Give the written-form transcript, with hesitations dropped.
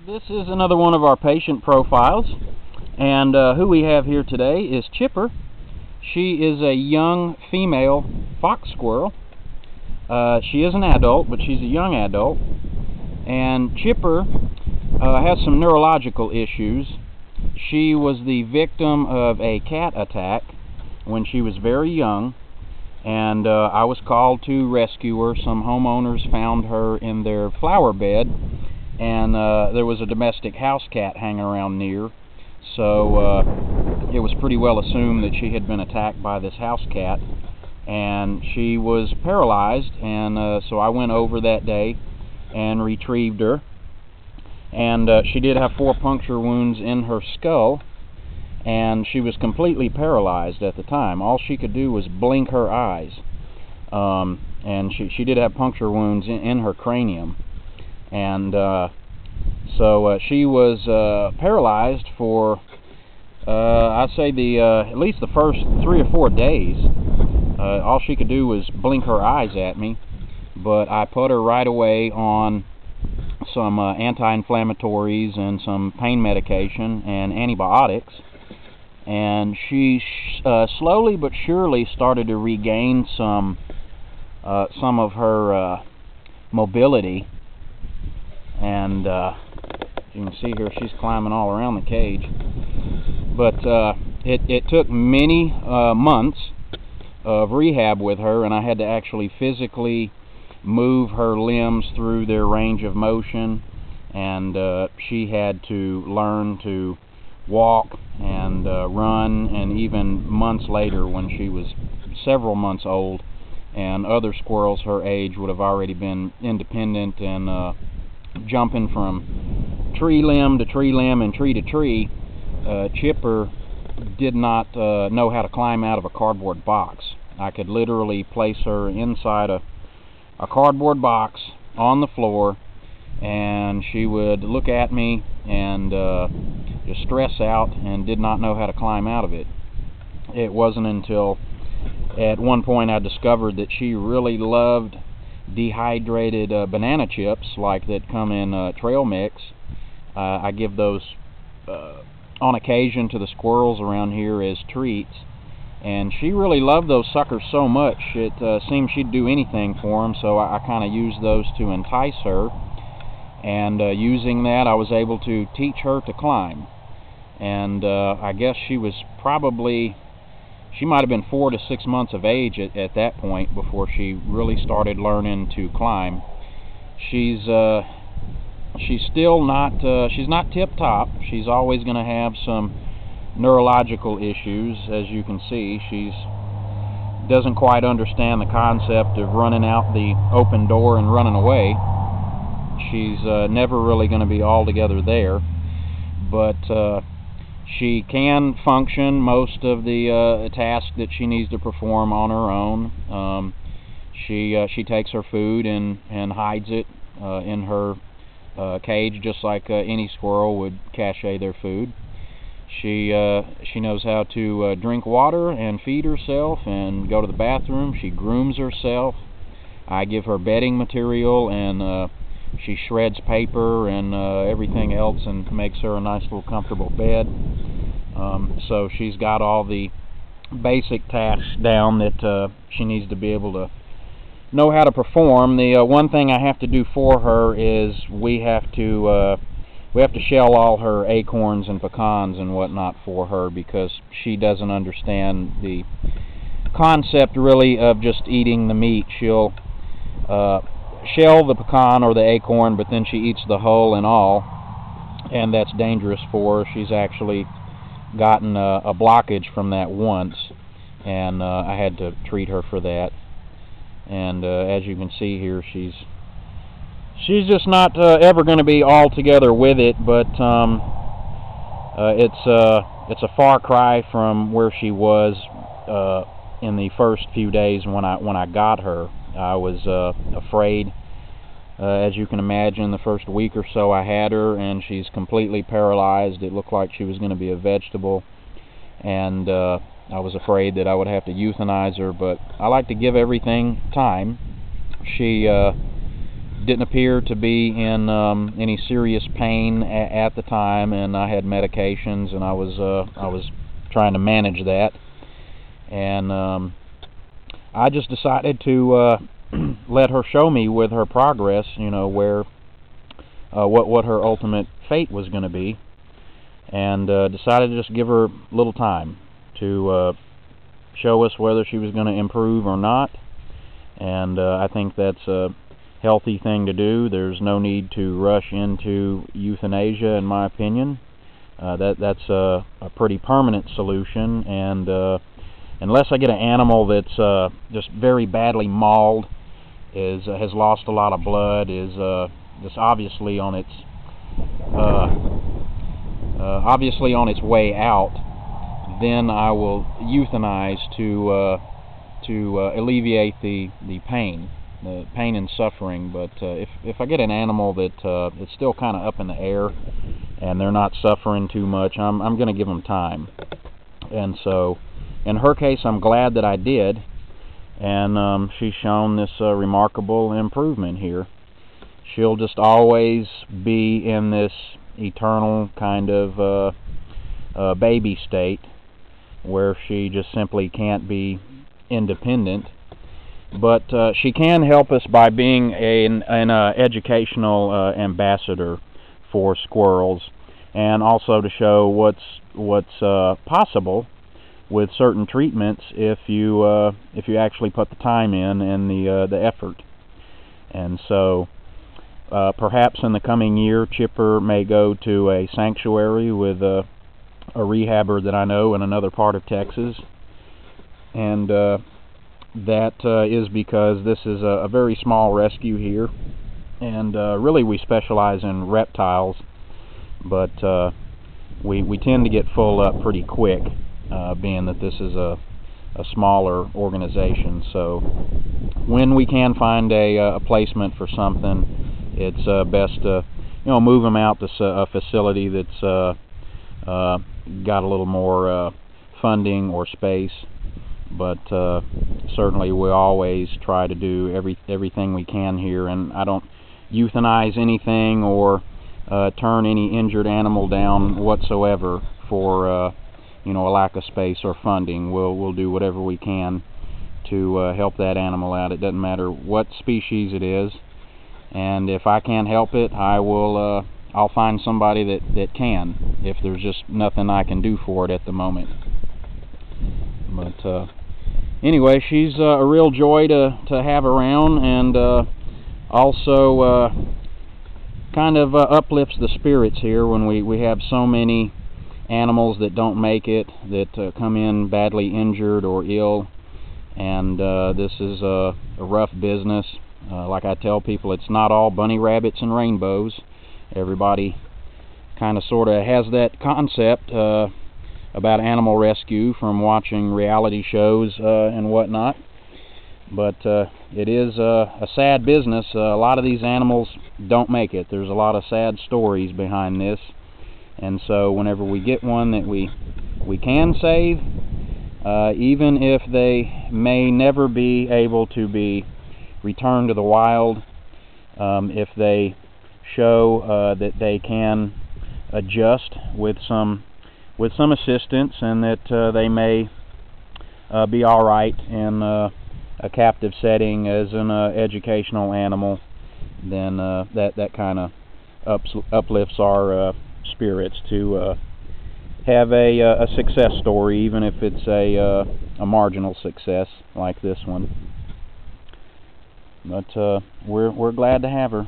This is another one of our patient profiles, and who we have here today is Chipper. She is a young female fox squirrel. She is an adult, but she's a young adult, and Chipper has some neurological issues. She was the victim of a cat attack when she was very young, and I was called to rescue her. Some homeowners found her in their flower bed, and there was a domestic house cat hanging around near, so it was pretty well assumed that she had been attacked by this house cat, and she was paralyzed, and so I went over that day and retrieved her, and she did have 4 puncture wounds in her skull, and she was completely paralyzed at the time. All she could do was blink her eyes, and she did have puncture wounds in her cranium. And so she was paralyzed for I'd say at least the first 3 or 4 days. All she could do was blink her eyes at me, but I put her right away on some anti-inflammatories and some pain medication and antibiotics, and she slowly but surely started to regain some of her mobility. And you can see here she's climbing all around the cage, but it took many months of rehab with her, and I had to actually physically move her limbs through their range of motion, and she had to learn to walk and run, and even months later, when she was several months old and other squirrels her age would have already been independent and jumping from tree limb to tree limb and tree to tree, Chipper did not know how to climb out of a cardboard box. I could literally place her inside a cardboard box on the floor, and she would look at me and just stress out and did not know how to climb out of it. It wasn't until at one point I discovered that she really loved dehydrated banana chips like that come in trail mix. I give those on occasion to the squirrels around here as treats, and she really loved those suckers so much it seemed she'd do anything for them, so I kind of used those to entice her, and using that I was able to teach her to climb. And I guess she might have been 4 to 6 months of age at that point before she really started learning to climb. She's still not she's not tip top. She's always going to have some neurological issues. As you can see, she doesn't quite understand the concept of running out the open door and running away. She's never really going to be altogether there, but she can function most of the tasks that she needs to perform on her own. She takes her food and hides it in her cage, just like any squirrel would cache their food. She knows how to drink water and feed herself and go to the bathroom. She grooms herself. I give her bedding material, and she shreds paper and everything else and makes her a nice little comfortable bed. So she's got all the basic tasks down that she needs to be able to know how to perform. The one thing I have to do for her is we have to shell all her acorns and pecans and whatnot for her, because she doesn't understand the concept really of just eating the meat. She'll shell the pecan or the acorn, but then she eats the hull and all, and that's dangerous for her. She's actually gotten a blockage from that once, and I had to treat her for that. And as you can see here, she's just not ever going to be all together with it, but it's a far cry from where she was in the first few days when I got her. I was afraid. As you can imagine, the first week or so I had her, and she's completely paralyzed. It looked like she was going to be a vegetable, and I was afraid that I would have to euthanize her, but I like to give everything time. She didn't appear to be in any serious pain at the time, and I had medications, and I was trying to manage that, and I just decided to let her show me with her progress, where what her ultimate fate was going to be, and decided to just give her a little time to show us whether she was going to improve or not. And I think that's a healthy thing to do. There's no need to rush into euthanasia, in my opinion. That's a pretty permanent solution, and unless I get an animal that's just very badly mauled, has lost a lot of blood, is just obviously on its way out, then I will euthanize to alleviate the pain and suffering. But if I get an animal that it's still kind of up in the air and they're not suffering too much, I'm going to give them time. And so, in her case, I'm glad that I did, and she's shown this remarkable improvement here. She'll just always be in this eternal kind of baby state where she just simply can't be independent, but she can help us by being an educational ambassador for squirrels, and also to show what's possible with certain treatments if you actually put the time in and the effort. And so perhaps in the coming year, Chipper may go to a sanctuary with a rehabber that I know in another part of Texas, and that is because this is a very small rescue here, and really we specialize in reptiles, but we tend to get full up pretty quick, being that this is a smaller organization. So when we can find a placement for something, it's best to move them out to a facility that's got a little more funding or space. But certainly we always try to do everything we can here, and I don't euthanize anything or turn any injured animal down whatsoever for a lack of space or funding. We'll do whatever we can to help that animal out. It doesn't matter what species it is, and if I can't help it, I'll find somebody that can, if there's just nothing I can do for it at the moment. But anyway, she's a real joy to have around, and also kind of uplifts the spirits here when we have so many animals that don't make it, that come in badly injured or ill, and this is a rough business. Like I tell people, it's not all bunny rabbits and rainbows. Everybody kind of sort of has that concept about animal rescue from watching reality shows and whatnot, but it is a sad business. A lot of these animals don't make it. There's a lot of sad stories behind this, and so whenever we get one that we can save, even if they may never be able to be returned to the wild, if they show that they can adjust with some assistance, and that they may be all right in a captive setting as an educational animal, then that kind of uplifts our spirits to have a success story, even if it's a marginal success like this one. But we're glad to have her.